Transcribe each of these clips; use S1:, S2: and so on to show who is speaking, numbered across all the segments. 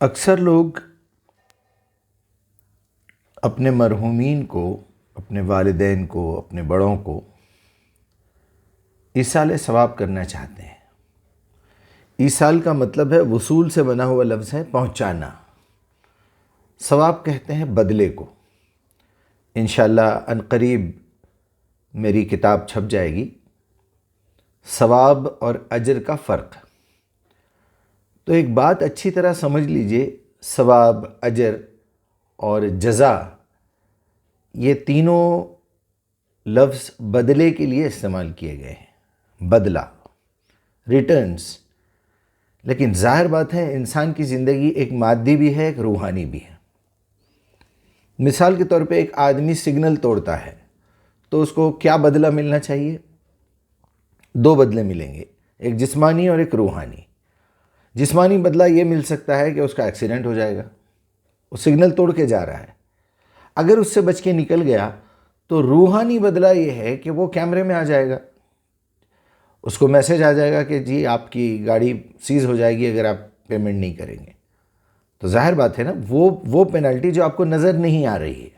S1: اکثر لوگ اپنے مرحومین کو، اپنے والدین کو، اپنے بڑوں کو ایصال ثواب کرنا چاہتے ہیں۔ ایصال کا مطلب ہے، وصول سے بنا ہوا لفظ ہے پہنچانا۔ ثواب کہتے ہیں بدلے کو۔ انشاءاللہ ان قریب میری کتاب چھپ جائے گی، ثواب اور اجر کا فرق۔ تو ایک بات اچھی طرح سمجھ لیجئے، ثواب، اجر اور جزا، یہ تینوں لفظ بدلے کے لیے استعمال کیے گئے ہیں۔ بدلہ، ریٹرنز۔ لیکن ظاہر بات ہے، انسان کی زندگی ایک مادی بھی ہے، ایک روحانی بھی ہے۔ مثال کے طور پہ ایک آدمی سگنل توڑتا ہے تو اس کو کیا بدلہ ملنا چاہیے؟ دو بدلے ملیں گے، ایک جسمانی اور ایک روحانی۔ جسمانی بدلہ یہ مل سکتا ہے کہ اس کا ایکسیڈنٹ ہو جائے گا، وہ سگنل توڑ کے جا رہا ہے، اگر اس سے بچ کے نکل گیا تو روحانی بدلہ یہ ہے کہ وہ کیمرے میں آ جائے گا، اس کو میسج آ جائے گا کہ جی آپ کی گاڑی سیز ہو جائے گی اگر آپ پیمنٹ نہیں کریں گے۔ تو ظاہر بات ہے نا، وہ پینلٹی جو آپ کو نظر نہیں آ رہی ہے۔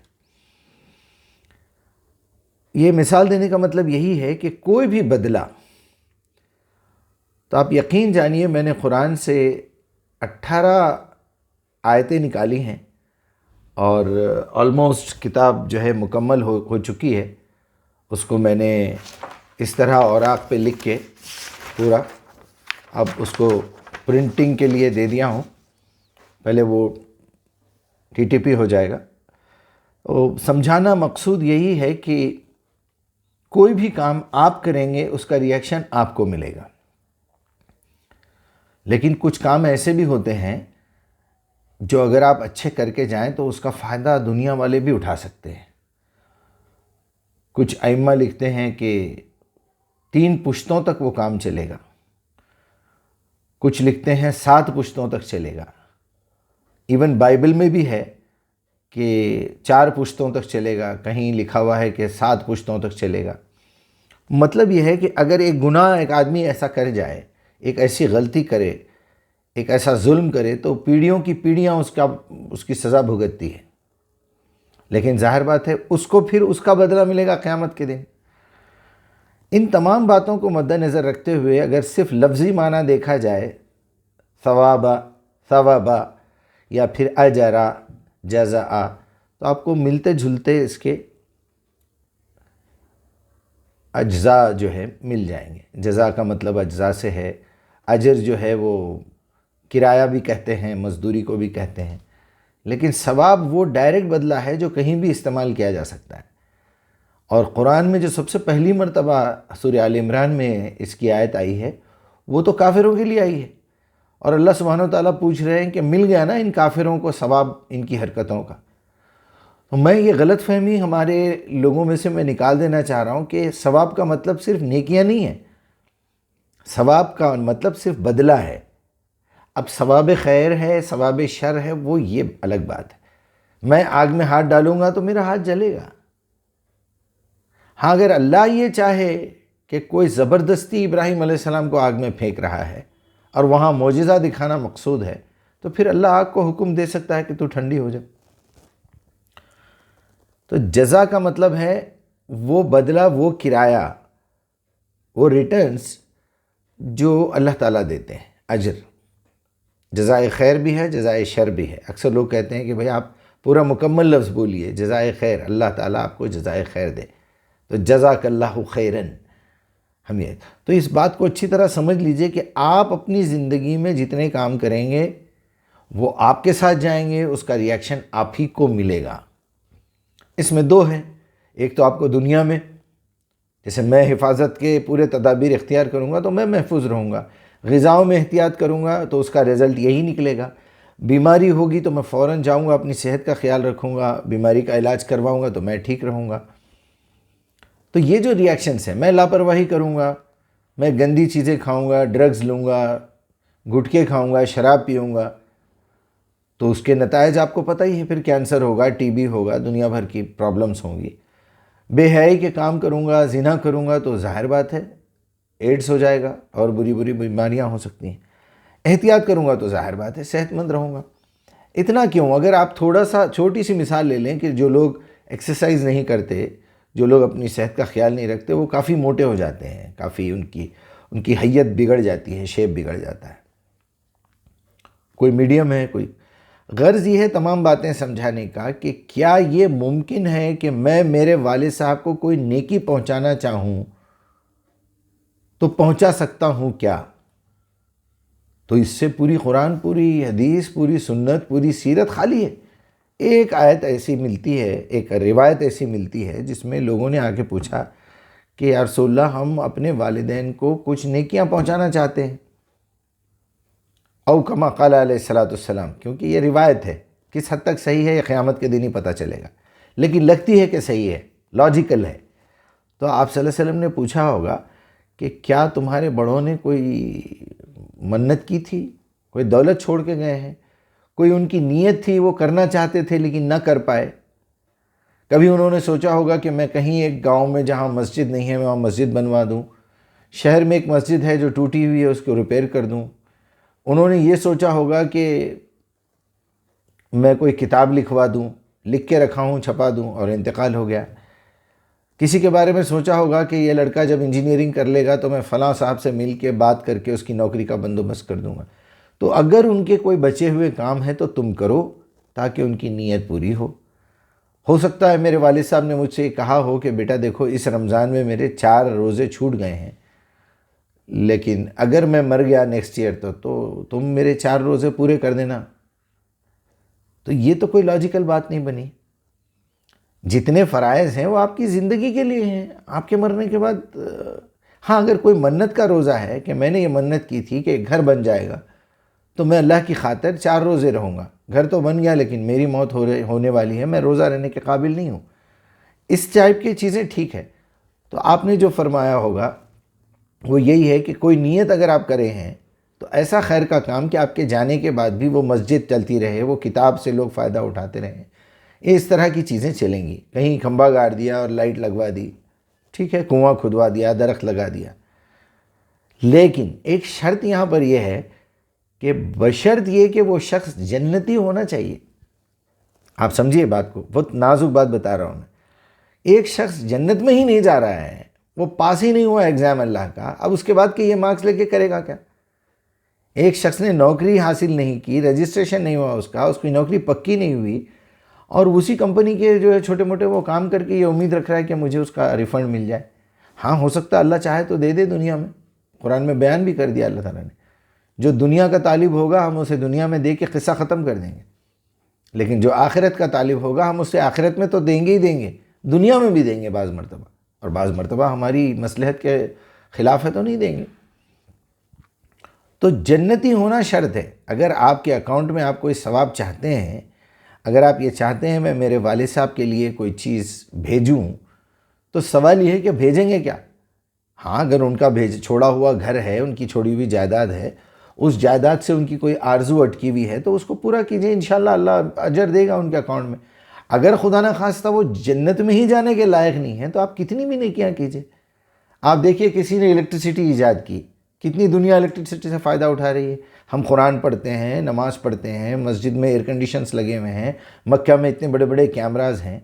S1: یہ مثال دینے کا مطلب یہی ہے کہ کوئی بھی بدلہ، تو آپ یقین جانیے میں نے قرآن سے 18 آیتیں نکالی ہیں اور آلموسٹ کتاب جو ہے مکمل ہو چکی ہے۔ اس کو میں نے اس طرح اوراق پہ لکھ کے پورا اب اس کو پرنٹنگ کے لیے دے دیا ہوں، پہلے وہ TTP ہو جائے گا۔ سمجھانا مقصود یہی ہے کہ کوئی بھی کام آپ کریں گے اس کا ریئیکشن آپ کو ملے گا، لیکن کچھ کام ایسے بھی ہوتے ہیں جو اگر آپ اچھے کر کے جائیں تو اس کا فائدہ دنیا والے بھی اٹھا سکتے ہیں۔ کچھ ائمہ لکھتے ہیں کہ 3 پشتوں تک وہ کام چلے گا، کچھ لکھتے ہیں 7 پشتوں تک چلے گا۔ ایون بائبل میں بھی ہے کہ 4 پشتوں تک چلے گا، کہیں لکھا ہوا ہے کہ 7 پشتوں تک چلے گا۔ مطلب یہ ہے کہ اگر ایک گناہ ایک آدمی ایسا کر جائے، ایک ایسی غلطی کرے، ایک ایسا ظلم کرے، تو پیڑھیوں کی پیڑھیاں اس کی سزا بھگتتی ہے۔ لیکن ظاہر بات ہے اس کو پھر اس کا بدلہ ملے گا قیامت کے دن۔ ان تمام باتوں کو مد نظر رکھتے ہوئے اگر صرف لفظی معنی دیکھا جائے، ثوابا یا پھر اجرا، جزا، تو آپ کو ملتے جھلتے اس کے اجزاء جو ہے مل جائیں گے۔ جزا کا مطلب اجزاء سے ہے، اجر جو ہے وہ کرایہ بھی کہتے ہیں، مزدوری کو بھی کہتے ہیں، لیکن ثواب وہ ڈائریکٹ بدلہ ہے جو کہیں بھی استعمال کیا جا سکتا ہے۔ اور قرآن میں جو سب سے پہلی مرتبہ سورہ آل عمران میں اس کی آیت آئی ہے، وہ تو کافروں کے لیے آئی ہے، اور اللہ سبحانہ وتعالیٰ پوچھ رہے ہیں کہ مل گیا نا ان کافروں کو ثواب ان کی حرکتوں کا۔ تو میں یہ غلط فہمی ہمارے لوگوں میں سے میں نکال دینا چاہ رہا ہوں کہ ثواب کا مطلب صرف نیکیاں نہیں ہے، ثواب کا مطلب صرف بدلہ ہے۔ اب ثواب خیر ہے، ثواب شر ہے، وہ یہ الگ بات ہے۔ میں آگ میں ہاتھ ڈالوں گا تو میرا ہاتھ جلے گا۔ ہاں، اگر اللہ یہ چاہے کہ کوئی زبردستی ابراہیم علیہ السلام کو آگ میں پھینک رہا ہے اور وہاں معجزہ دکھانا مقصود ہے، تو پھر اللہ آگ کو حکم دے سکتا ہے کہ تو ٹھنڈی ہو جا۔ تو جزا کا مطلب ہے وہ بدلہ، وہ کرایہ، وہ ریٹرنز جو اللہ تعالیٰ دیتے ہیں، اجر۔ جزائے خیر بھی ہے، جزائے شر بھی ہے۔ اکثر لوگ کہتے ہیں کہ بھئی آپ پورا مکمل لفظ بولیے، جزائے خیر، اللہ تعالیٰ آپ کو جزائے خیر دے، تو جزاک اللہ خیراً۔ تو اس بات کو اچھی طرح سمجھ لیجئے کہ آپ اپنی زندگی میں جتنے کام کریں گے وہ آپ کے ساتھ جائیں گے، اس کا ریئیکشن آپ ہی کو ملے گا۔ اس میں 2 ہیں، ایک تو آپ کو دنیا میں، جیسے میں حفاظت کے پورے تدابیر اختیار کروں گا تو میں محفوظ رہوں گا، غذاؤں میں احتیاط کروں گا تو اس کا رزلٹ یہی نکلے گا۔ بیماری ہوگی تو میں فوراً جاؤں گا، اپنی صحت کا خیال رکھوں گا، بیماری کا علاج کرواؤں گا تو میں ٹھیک رہوں گا۔ تو یہ جو ریئیکشنز ہیں، میں لاپرواہی کروں گا، میں گندی چیزیں کھاؤں گا، ڈرگز لوں گا، گٹکے کھاؤں گا، شراب پیوں گا، تو اس کے نتائج آپ کو پتہ ہی ہے، پھر کینسر ہوگا، TB ہوگا، دنیا بھر کی پرابلمز ہوں گی۔ بے حیائی کے کام کروں گا، زنا کروں گا تو ظاہر بات ہے ایڈز ہو جائے گا اور بری بری بیماریاں ہو سکتی ہیں۔ احتیاط کروں گا تو ظاہر بات ہے صحت مند رہوں گا۔ اتنا کیوں؟ اگر آپ تھوڑا سا چھوٹی سی مثال لے لیں کہ جو لوگ ایکسرسائز نہیں کرتے، جو لوگ اپنی صحت کا خیال نہیں رکھتے، وہ کافی موٹے ہو جاتے ہیں، کافی ان کی حیت بگڑ جاتی ہے، شیپ بگڑ جاتا ہے۔ کوئی میڈیم ہے، کوئی۔ غرض یہ ہے تمام باتیں سمجھانے کا کہ کیا یہ ممکن ہے کہ میں میرے والد صاحب کو کوئی نیکی پہنچانا چاہوں تو پہنچا سکتا ہوں کیا؟ تو اس سے پوری قرآن، پوری حدیث، پوری سنت، پوری سیرت خالی ہے۔ ایک آیت ایسی ملتی ہے، ایک روایت ایسی ملتی ہے جس میں لوگوں نے آ کے پوچھا کہ یا رسول اللہ ہم اپنے والدین کو کچھ نیکیاں پہنچانا چاہتے ہیں، او کما قال علیہ الصلوۃ والسلام، کیونکہ یہ روایت ہے، کس حد تک صحیح ہے یہ قیامت کے دن ہی پتہ چلے گا، لیکن لگتی ہے کہ صحیح ہے، لاجیکل ہے۔ تو آپ صلی اللہ علیہ وسلم نے پوچھا ہوگا کہ کیا تمہارے بڑوں نے کوئی منت کی تھی، کوئی دولت چھوڑ کے گئے ہیں، کوئی ان کی نیت تھی، وہ کرنا چاہتے تھے لیکن نہ کر پائے؟ کبھی انہوں نے سوچا ہوگا کہ میں کہیں ایک گاؤں میں جہاں مسجد نہیں ہے میں وہاں مسجد بنوا دوں، شہر میں ایک مسجد ہے جو ٹوٹی ہوئی ہے اس کو ریپیئر کر دوں۔ انہوں نے یہ سوچا ہوگا کہ میں کوئی کتاب لکھوا دوں، لکھ کے رکھا ہوں، چھپا دوں، اور انتقال ہو گیا۔ کسی کے بارے میں سوچا ہوگا کہ یہ لڑکا جب انجینئرنگ کر لے گا تو میں فلاں صاحب سے مل کے بات کر کے اس کی نوکری کا بندوبست کر دوں گا۔ تو اگر ان کے کوئی بچے ہوئے کام ہے تو تم کرو تاکہ ان کی نیت پوری ہو سکتا ہے میرے والد صاحب نے مجھ سے کہا ہو کہ بیٹا دیکھو اس رمضان میں میرے 4 روزے چھوٹ گئے ہیں، لیکن اگر میں مر گیا نیکسٹ ایئر تو تم میرے 4 روزے پورے کر دینا۔ تو یہ تو کوئی لاجیکل بات نہیں بنی۔ جتنے فرائض ہیں وہ آپ کی زندگی کے لیے ہیں، آپ کے مرنے کے بعد۔ ہاں اگر کوئی منت کا روزہ ہے کہ میں نے یہ منت کی تھی کہ گھر بن جائے گا تو میں اللہ کی خاطر 4 روزے رہوں گا، گھر تو بن گیا لیکن میری موت ہونے والی ہے، میں روزہ رہنے کے قابل نہیں ہوں، اس ٹائپ کی چیزیں ٹھیک ہے۔ تو آپ نے جو فرمایا ہوگا وہ یہی ہے کہ کوئی نیت اگر آپ کرے ہیں تو ایسا خیر کا کام کہ آپ کے جانے کے بعد بھی وہ مسجد چلتی رہے، وہ کتاب سے لوگ فائدہ اٹھاتے رہیں، اس طرح کی چیزیں چلیں گی۔ کہیں کھمبا گاڑ دیا اور لائٹ لگوا دی، ٹھیک ہے، کنواں کھدوا دیا، درخت لگا دیا، لیکن ایک شرط یہاں پر یہ ہے کہ بشرط یہ کہ وہ شخص جنتی ہونا چاہیے۔ آپ سمجھیے بات کو، بہت نازک بات بتا رہا ہوں میں۔ ایک شخص جنت میں ہی نہیں جا رہا ہے، وہ پاس ہی نہیں ہوا ایگزام اللہ کا، اب اس کے بعد کہ یہ مارکس لے کے کرے گا کیا؟ ایک شخص نے نوکری حاصل نہیں کی، رجسٹریشن نہیں ہوا اس کی نوکری پکی نہیں ہوئی، اور اسی کمپنی کے جو ہے چھوٹے موٹے وہ کام کر کے یہ امید رکھ رہا ہے کہ مجھے اس کا ریفنڈ مل جائے۔ ہاں ہو سکتا ہے اللہ چاہے تو دے دے دنیا میں، قرآن میں بیان بھی کر دیا اللہ تعالیٰ نے، جو دنیا کا طالب ہوگا ہم اسے دنیا میں دے کے قصہ ختم کر دیں گے، لیکن جو آخرت کا طالب ہوگا ہم اسے آخرت میں تو دیں گے ہی دیں گے، دنیا میں بھی دیں گے بعض مرتبہ، اور بعض مرتبہ ہماری مصلحت کے خلاف ہے تو نہیں دیں گے۔ تو جنتی ہونا شرط ہے۔ اگر آپ کے اکاؤنٹ میں آپ کوئی ثواب چاہتے ہیں، اگر آپ یہ چاہتے ہیں میں میرے والد صاحب کے لیے کوئی چیز بھیجوں، تو سوال یہ ہے کہ بھیجیں گے کیا؟ ہاں اگر ان کا چھوڑا ہوا گھر ہے، ان کی چھوڑی ہوئی جائیداد ہے، اس جائیداد سے ان کی کوئی آرزو اٹکی ہوئی ہے تو اس کو پورا کیجئے، انشاءاللہ اللہ اجر دے گا ان کے اکاؤنٹ میں۔ اگر خدا نہ خواستہ وہ جنت میں ہی جانے کے لائق نہیں ہے تو آپ کتنی بھی نیکیاں کیجئے۔ آپ دیکھیے کسی نے الیکٹریسٹی ایجاد کی، کتنی دنیا الیکٹریسٹی سے فائدہ اٹھا رہی ہے۔ ہم قرآن پڑھتے ہیں، نماز پڑھتے ہیں، مسجد میں ایئر کنڈیشنز لگے ہوئے ہیں، مکہ میں اتنے بڑے بڑے کیمراز ہیں،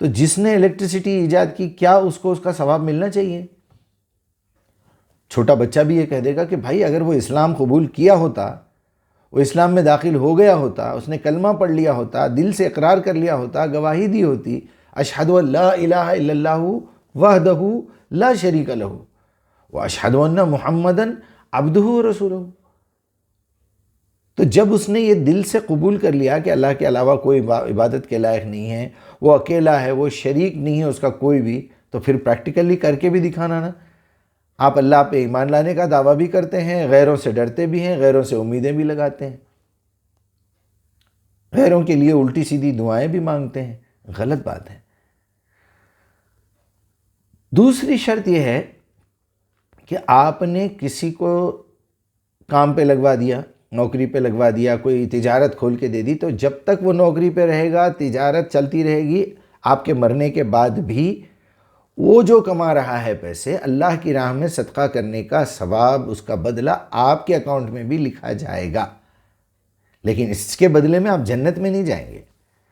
S1: تو جس نے الیکٹریسٹی ایجاد کی کیا اس کو اس کا ثواب ملنا چاہیے؟ چھوٹا بچہ بھی یہ کہہ دے گا کہ بھائی اگر وہ اسلام قبول کیا ہوتا، وہ اسلام میں داخل ہو گیا ہوتا، اس نے کلمہ پڑھ لیا ہوتا، دل سے اقرار کر لیا ہوتا، گواہی دی ہوتی، اشہد ان لا الہ الا اللہ وحدہ لا شریک لہ واشہد ان محمدًا عبدہ ورسولہ، تو جب اس نے یہ دل سے قبول کر لیا کہ اللہ کے علاوہ کوئی عبادت کے لائق نہیں ہے، وہ اکیلا ہے، وہ شریک نہیں ہے اس کا کوئی بھی، تو پھر پریکٹیکلی کر کے بھی دکھانا نا۔ آپ اللہ پہ ایمان لانے کا دعویٰ بھی کرتے ہیں، غیروں سے ڈرتے بھی ہیں، غیروں سے امیدیں بھی لگاتے ہیں، غیروں کے لیے الٹی سیدھی دعائیں بھی مانگتے ہیں، غلط بات ہے۔ دوسری شرط یہ ہے کہ آپ نے کسی کو کام پہ لگوا دیا، نوکری پہ لگوا دیا، کوئی تجارت کھول کے دے دی، تو جب تک وہ نوکری پہ رہے گا، تجارت چلتی رہے گی، آپ کے مرنے کے بعد بھی وہ جو کما رہا ہے پیسے، اللہ کی راہ میں صدقہ کرنے کا ثواب، اس کا بدلہ آپ کے اکاؤنٹ میں بھی لکھا جائے گا۔ لیکن اس کے بدلے میں آپ جنت میں نہیں جائیں گے.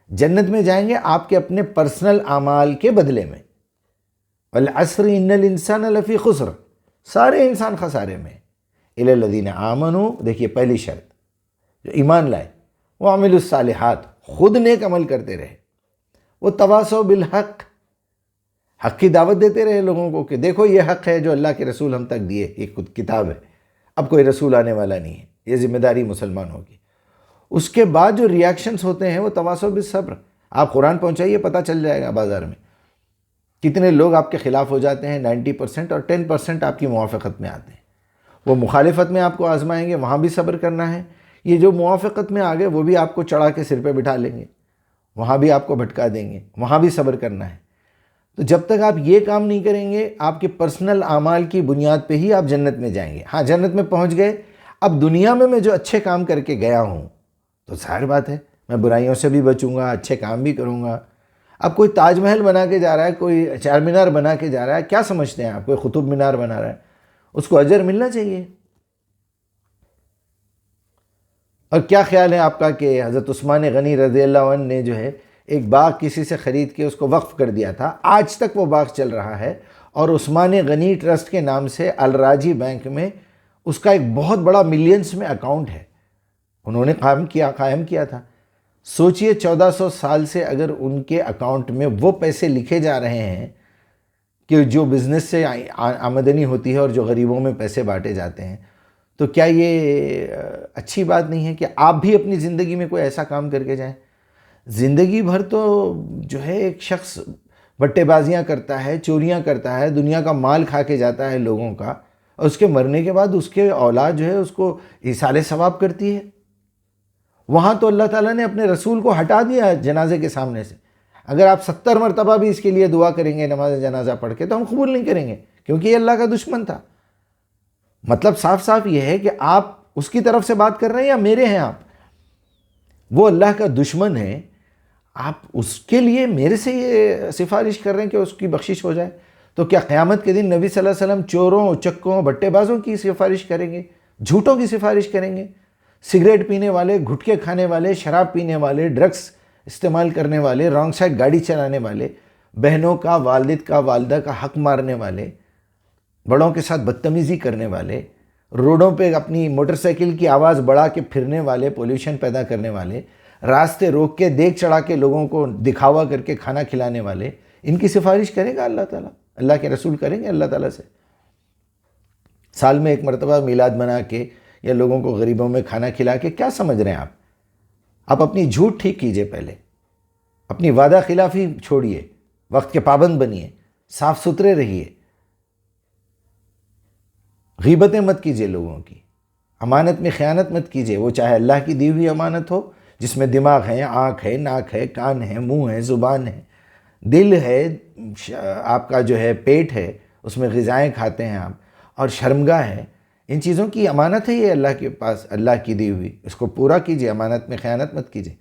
S1: جنت میں جائیں گے آپ کے اپنے پرسنل اعمال کے بدلے میں. والعصر ان الانسان لفی خسر، سارے انسان خسارے میں. الا الذین آمنوا، دیکھیے پہلی شرط، جو ایمان لائے، وعملوا الصالحات، خود نیک عمل کرتے رہے، وہ تواصوا بالحق، حق کی دعوت دیتے رہے لوگوں کو کہ دیکھو یہ حق ہے جو اللہ کے رسول ہم تک دیے، یہ خود کتاب ہے، اب کوئی رسول آنے والا نہیں ہے، یہ ذمہ داری مسلمانوں کی. اس کے بعد جو ریاکشنز ہوتے ہیں وہ تواصوا بالصبر. آپ قرآن پہنچائیے، پتہ چل جائے گا بازار میں کتنے لوگ آپ کے خلاف ہو جاتے ہیں. 90% اور 10% آپ کی موافقت میں آتے ہیں. وہ مخالفت میں آپ کو آزمائیں گے، وہاں بھی صبر کرنا ہے. یہ جو موافقت میں آ گئے وہ بھی آپ کو چڑھا کے سر پہ بٹھا لیں گے، وہاں بھی آپ کو بھٹکا دیں گے، وہاں بھی صبر کرنا ہے. تو جب تک آپ یہ کام نہیں کریں گے، آپ کے پرسنل اعمال کی بنیاد پہ ہی آپ جنت میں جائیں گے. ہاں جنت میں پہنچ گئے، اب دنیا میں جو اچھے کام کر کے گیا ہوں تو ظاہر بات ہے میں برائیوں سے بھی بچوں گا، اچھے کام بھی کروں گا. اب کوئی تاج محل بنا کے جا رہا ہے، کوئی چار مینار بنا کے جا رہا ہے، کیا سمجھتے ہیں آپ؟ کوئی قطب مینار بنا رہا ہے، اس کو اجر ملنا چاہیے. اور کیا خیال ہے آپ کا کہ حضرت عثمان غنی رضی اللہ عنہ نے جو ہے ایک باغ کسی سے خرید کے اس کو وقف کر دیا تھا، آج تک وہ باغ چل رہا ہے، اور عثمان غنی ٹرسٹ کے نام سے الراجی بینک میں اس کا ایک بہت بڑا ملینز میں اکاؤنٹ ہے، انہوں نے قائم کیا تھا. سوچئے 1400 سال سے اگر ان کے اکاؤنٹ میں وہ پیسے لکھے جا رہے ہیں کہ جو بزنس سے آمدنی ہوتی ہے اور جو غریبوں میں پیسے بانٹے جاتے ہیں، تو کیا یہ اچھی بات نہیں ہے کہ آپ بھی اپنی زندگی میں کوئی ایسا کام کر کے جائیں؟ زندگی بھر تو جو ہے ایک شخص بٹے بازیاں کرتا ہے، چوریاں کرتا ہے، دنیا کا مال کھا کے جاتا ہے لوگوں کا، اور اس کے مرنے کے بعد اس کے اولاد جو ہے اس کو ایصال ثواب کرتی ہے. وہاں تو اللہ تعالیٰ نے اپنے رسول کو ہٹا دیا جنازے کے سامنے سے. اگر آپ 70 مرتبہ بھی اس کے لیے دعا کریں گے نماز جنازہ پڑھ کے تو ہم قبول نہیں کریں گے، کیونکہ یہ اللہ کا دشمن تھا. مطلب صاف صاف یہ ہے کہ آپ اس کی طرف سے بات کر رہے ہیں یا میرے ہیں آپ؟ وہ اللہ کا دشمن ہے، آپ اس کے لیے میرے سے یہ سفارش کر رہے ہیں کہ اس کی بخشش ہو جائے. تو کیا قیامت کے دن نبی صلی اللہ علیہ وسلم چوروں، چکوں، بٹے بازوں کی سفارش کریں گے، جھوٹوں کی سفارش کریں گے؟ سگریٹ پینے والے، گھٹکے کھانے والے، شراب پینے والے، ڈرگس استعمال کرنے والے، رانگ سائڈ گاڑی چلانے والے، بہنوں کا، والد کا، والدہ کا حق مارنے والے، بڑوں کے ساتھ بدتمیزی کرنے والے، روڈوں پہ اپنی موٹر سائیکل کی آواز بڑھا کے پھرنے والے، پولیوشن پیدا کرنے والے، راستے روک کے دیکھ چڑھا کے لوگوں کو دکھاوا کر کے کھانا کھلانے والے، ان کی سفارش کرے گا اللہ تعالیٰ؟ اللہ کے رسول کریں گے اللہ تعالیٰ سے؟ سال میں ایک مرتبہ میلاد منا کے یا لوگوں کو غریبوں میں کھانا کھلا کے کیا سمجھ رہے ہیں آپ؟ آپ اپنی جھوٹ ٹھیک کیجئے، پہلے اپنی وعدہ خلافی چھوڑیے، وقت کے پابند بنیے، صاف ستھرے رہیے، غیبتیں مت کیجئے لوگوں کی، امانت میں خیانت مت کیجئے، وہ چاہے اللہ کی دی ہوئی امانت ہو جس میں دماغ ہے، آنکھ ہے، ناک ہے، کان ہے، منہ ہے، زبان ہے، دل ہے، آپ کا جو ہے پیٹ ہے، اس میں غذائیں کھاتے ہیں آپ، اور شرمگاہ ہے. ان چیزوں کی امانت ہے یہ اللہ کے پاس، اللہ کی دی ہوئی، اس کو پورا کیجئے، امانت میں خیانت مت کیجئے.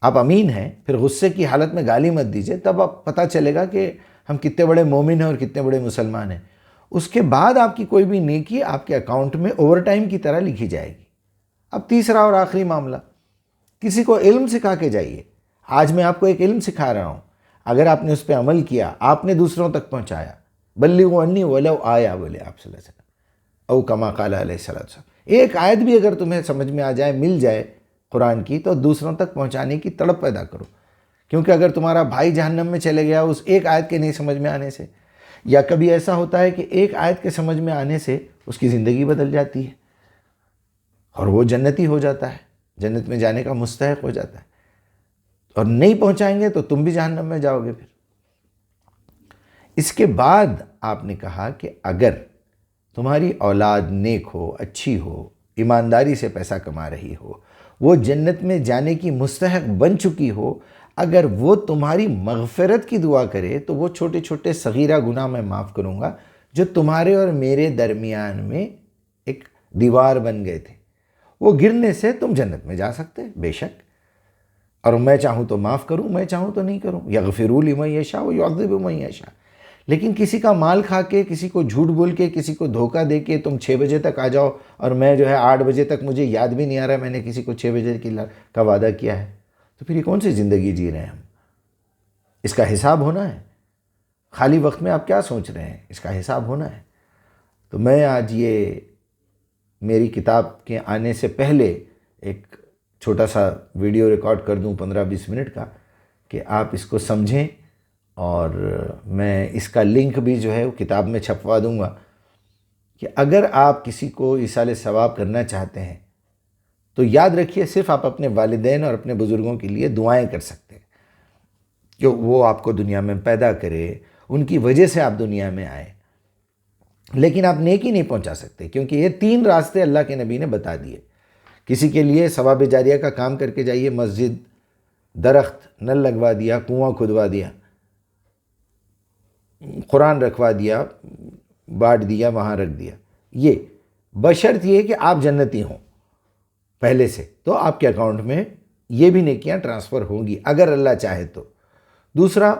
S1: آپ امین ہیں، پھر غصے کی حالت میں گالی مت دیجئے، تب آپ پتہ چلے گا کہ ہم کتنے بڑے مومن ہیں اور کتنے بڑے مسلمان ہیں. اس کے بعد آپ کی کوئی بھی نیکی آپ کے اکاؤنٹ میں اوور ٹائم کی طرح لکھی جائے گی. اب تیسرا اور آخری معاملہ، کسی کو علم سکھا کے جائیے. آج میں آپ کو ایک علم سکھا رہا ہوں، اگر آپ نے اس پہ عمل کیا، آپ نے دوسروں تک پہنچایا، بلغوا عنی ولو آیا، بولے آپ صلی اللہ علیہ وسلم، او کما قال علیہ السلام. ایک آیت بھی اگر تمہیں سمجھ میں آ جائے، مل جائے قرآن کی، تو دوسروں تک پہنچانے کی تڑپ پیدا کرو. کیونکہ اگر تمہارا بھائی جہنم میں چلے گیا اس ایک آیت کے نہیں سمجھ میں آنے سے، یا کبھی ایسا ہوتا ہے کہ ایک آیت کے سمجھ میں آنے سے اس کی زندگی بدل جاتی ہے اور وہ جنتی ہو جاتا ہے، جنت میں جانے کا مستحق ہو جاتا ہے. اور نہیں پہنچائیں گے تو تم بھی جہنم میں جاؤ گے. پھر اس کے بعد آپ نے کہا کہ اگر تمہاری اولاد نیک ہو، اچھی ہو، ایمانداری سے پیسہ کما رہی ہو، وہ جنت میں جانے کی مستحق بن چکی ہو، اگر وہ تمہاری مغفرت کی دعا کرے تو وہ چھوٹے چھوٹے صغیرہ گناہ میں معاف کروں گا جو تمہارے اور میرے درمیان میں ایک دیوار بن گئے تھے. وہ گرنے سے تم جنت میں جا سکتے بے شک، اور میں چاہوں تو معاف کروں، میں چاہوں تو نہیں کروں. یغفر لمن یشاء و یعذب من یشاء. لیکن کسی کا مال کھا کے، کسی کو جھوٹ بول کے، کسی کو دھوکہ دے کے تم 6 بجے تک آ جاؤ اور میں جو ہے 8 بجے تک، مجھے یاد بھی نہیں آ رہا میں نے کسی کو 6 بجے کا وعدہ کیا ہے، تو پھر یہ کون سی زندگی جی رہے ہیں ہم؟ اس کا حساب ہونا ہے۔ خالی وقت میں آپ کیا سوچ رہے ہیں، اس کا حساب ہونا ہے۔ تو میں آج یہ میری کتاب کے آنے سے پہلے ایک چھوٹا سا ویڈیو ریکارڈ کر دوں 15-20 منٹ کا، کہ آپ اس کو سمجھیں، اور میں اس کا لنک بھی جو ہے وہ کتاب میں چھپوا دوں گا، کہ اگر آپ کسی کو ایصال ثواب کرنا چاہتے ہیں تو یاد رکھیے صرف آپ اپنے والدین اور اپنے بزرگوں کے لیے دعائیں کر سکتے ہیں کہ وہ آپ کو دنیا میں پیدا کرے، ان کی وجہ سے آپ دنیا میں آئے، لیکن آپ نیکی نہیں پہنچا سکتے، کیونکہ یہ 3 راستے اللہ کے نبی نے بتا دیے۔ کسی کے لیے ثواب جاریہ کا کام کر کے جائیے، مسجد، درخت، نل لگوا دیا، کنواں کھدوا دیا، قرآن رکھوا دیا، بانٹ دیا، وہاں رکھ دیا، یہ بشرط یہ کہ آپ جنتی ہوں پہلے سے، تو آپ کے اکاؤنٹ میں یہ بھی نیکیاں ٹرانسفر ہوں گی اگر اللہ چاہے تو۔ دوسرا،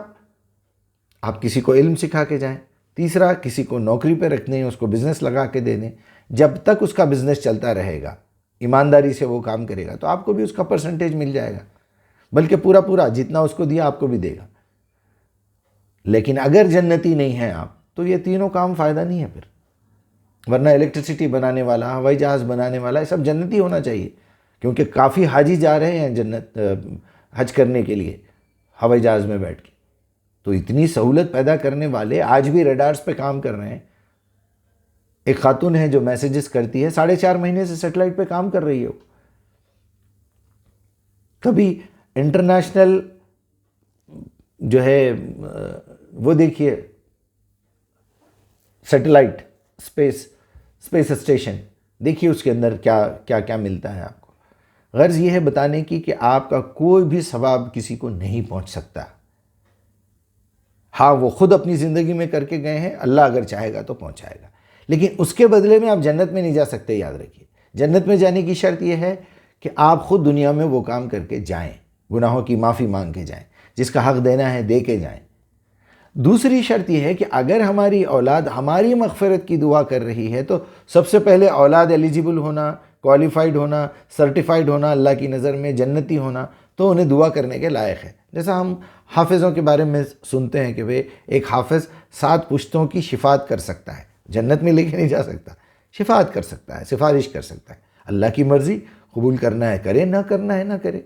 S1: آپ کسی کو علم سکھا کے جائیں۔ تیسرا، کسی کو نوکری پہ رکھ دیں، اس کو بزنس لگا کے دے دیں، جب تک اس کا بزنس چلتا رہے گا، ایمانداری سے وہ کام کرے گا، تو آپ کو بھی اس کا پرسنٹیج مل جائے گا، بلکہ پورا جتنا اس کو دیا آپ کو بھی دے گا۔ لیکن اگر جنتی نہیں ہیں آپ، تو یہ تینوں کام فائدہ نہیں ہے پھر۔ ورنہ الیکٹریسٹی بنانے والا، ہوائی جہاز بنانے والا، یہ سب جنتی ہونا چاہیے، کیونکہ کافی حاجی جا رہے ہیں جنت حج کرنے کے لیے ہوائی جہاز میں بیٹھ کے۔ تو اتنی سہولت پیدا کرنے والے آج بھی ریڈارز پہ کام کر رہے ہیں۔ ایک خاتون ہے جو میسیجز کرتی ہے، 4.5 مہینے سے سیٹلائٹ پہ کام کر رہی ہے۔ کبھی انٹرنیشنل جو ہے وہ دیکھیے سیٹلائٹ اسپیس اسٹیشن، دیکھیے اس کے اندر کیا کیا ملتا ہے آپ کو۔ غرض یہ ہے بتانے کی کہ آپ کا کوئی بھی ثواب کسی کو نہیں پہنچ سکتا۔ ہاں، وہ خود اپنی زندگی میں کر کے گئے ہیں، اللہ اگر چاہے گا تو پہنچائے گا، لیکن اس کے بدلے میں آپ جنت میں نہیں جا سکتے، یاد رکھیے۔ جنت میں جانے کی شرط یہ ہے کہ آپ خود دنیا میں وہ کام کر کے جائیں، گناہوں کی معافی مانگ کے جائیں، جس کا حق دینا ہے دے کے جائیں۔ دوسری شرط یہ ہے کہ اگر ہماری اولاد ہماری مغفرت کی دعا کر رہی ہے، تو سب سے پہلے اولاد ایلیجیبل ہونا، کوالیفائیڈ ہونا، سرٹیفائیڈ ہونا، اللہ کی نظر میں جنتی ہونا، تو انہیں دعا کرنے کے لائق ہے۔ جیسا ہم حافظوں کے بارے میں سنتے ہیں کہ ایک حافظ 7 پشتوں کی شفاعت کر سکتا ہے، جنت میں لے کے نہیں جا سکتا، شفاعت کر سکتا ہے، سفارش کر سکتا ہے۔ اللہ کی مرضی، قبول کرنا ہے کرے، نہ کرنا ہے نہ کرے۔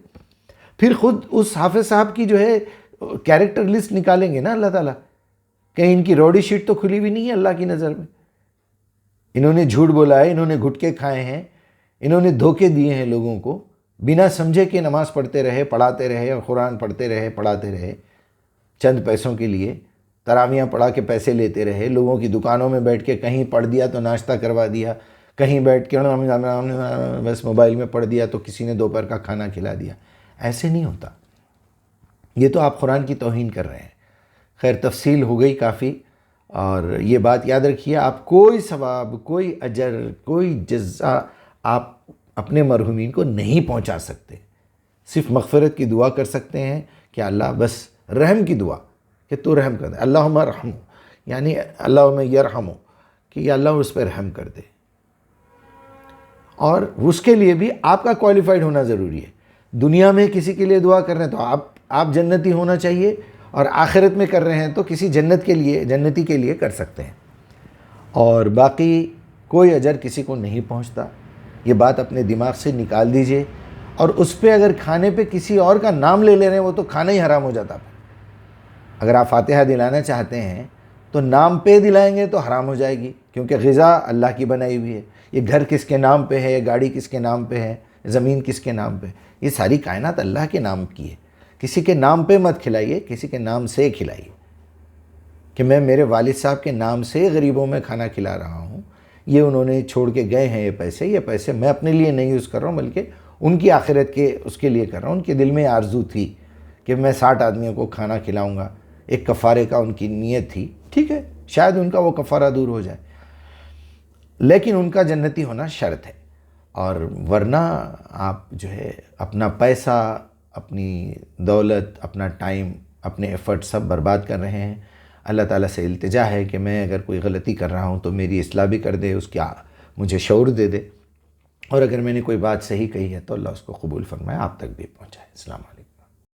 S1: پھر خود اس حافظ صاحب کی جو ہے کیریکٹر لسٹ نکالیں گے نا اللہ تعالیٰ، کہ ان کی روڈی شیٹ تو کھلی بھی نہیں ہے اللہ کی نظر میں، انہوں نے جھوٹ بولا ہے، انہوں نے گھٹکے کھائے ہیں، انہوں نے دھوکے دیے ہیں لوگوں کو، بنا سمجھے کہ نماز پڑھتے رہے، پڑھاتے رہے، اور قرآن پڑھتے رہے، پڑھاتے رہے چند پیسوں کے لیے، تراویاں پڑھا کے پیسے لیتے رہے، لوگوں کی دکانوں میں بیٹھ کے کہیں پڑھ دیا تو ناشتہ کروا دیا، کہیں بیٹھ کے بس موبائل میں پڑھ دیا تو کسی نے دوپہر کا کھانا کھلا دیا۔ ایسے نہیں ہوتا، یہ تو آپ قرآن کی توہین کر رہے ہیں۔ خیر، تفصیل ہو گئی کافی، اور یہ بات یاد رکھیے، آپ کوئی ثواب، کوئی اجر، کوئی جزا آپ اپنے مرحومین کو نہیں پہنچا سکتے، صرف مغفرت کی دعا کر سکتے ہیں کہ اللہ بس رحم کی دعا، کہ تو رحم کر دے، اللہم رحمو، یعنی اللہم یرحمو، کہ یا اللہ اس پہ رحم کر دے۔ اور اس کے لیے بھی آپ کا کوالیفائڈ ہونا ضروری ہے۔ دنیا میں کسی کے لیے دعا کر رہے ہیں تو آپ جنتی ہونا چاہیے، اور آخرت میں کر رہے ہیں تو کسی جنتی کے لیے کر سکتے ہیں، اور باقی کوئی اجر کسی کو نہیں پہنچتا۔ یہ بات اپنے دماغ سے نکال دیجئے، اور اس پہ اگر کھانے پہ کسی اور کا نام لے رہے ہیں، وہ تو کھانا ہی حرام ہو جاتا ہے۔ اگر آپ فاتحہ دلانا چاہتے ہیں تو نام پہ دلائیں گے تو حرام ہو جائے گی، کیونکہ غذا اللہ کی بنائی ہوئی ہے۔ یہ گھر کس کے نام پہ ہے، گاڑی کس کے نام پہ ہے، زمین کس کے نام پہ، یہ ساری کائنات اللہ کے نام کی ہے۔ کسی کے نام پہ مت کھلائیے، کسی کے نام سے کھلائیے، کہ میں میرے والد صاحب کے نام سے غریبوں میں کھانا کھلا رہا ہوں، یہ انہوں نے چھوڑ کے گئے ہیں، یہ پیسے میں اپنے لیے نہیں یوز کر رہا ہوں، بلکہ ان کی آخرت کے اس کے لیے کر رہا ہوں۔ ان کے دل میں آرزو تھی کہ میں 60 آدمیوں کو کھانا کھلاؤں گا، ایک کفارے کا ان کی نیت تھی، ٹھیک ہے، شاید ان کا وہ کفارہ دور ہو جائے، لیکن ان کا جنتی ہونا شرط ہے۔ اور ورنہ آپ جو ہے اپنا پیسہ، اپنی دولت، اپنا ٹائم، اپنے ایفرٹ سب برباد کر رہے ہیں اللہ تعالیٰ سے التجا ہے کہ میں اگر کوئی غلطی کر رہا ہوں تو میری اصلاح بھی کر دے، اس کی مجھے شعور دے دے، اور اگر میں نے کوئی بات صحیح کہی ہے تو اللہ اس کو قبول فرمائے، آپ تک بھی پہنچائے۔ السلام علیکم۔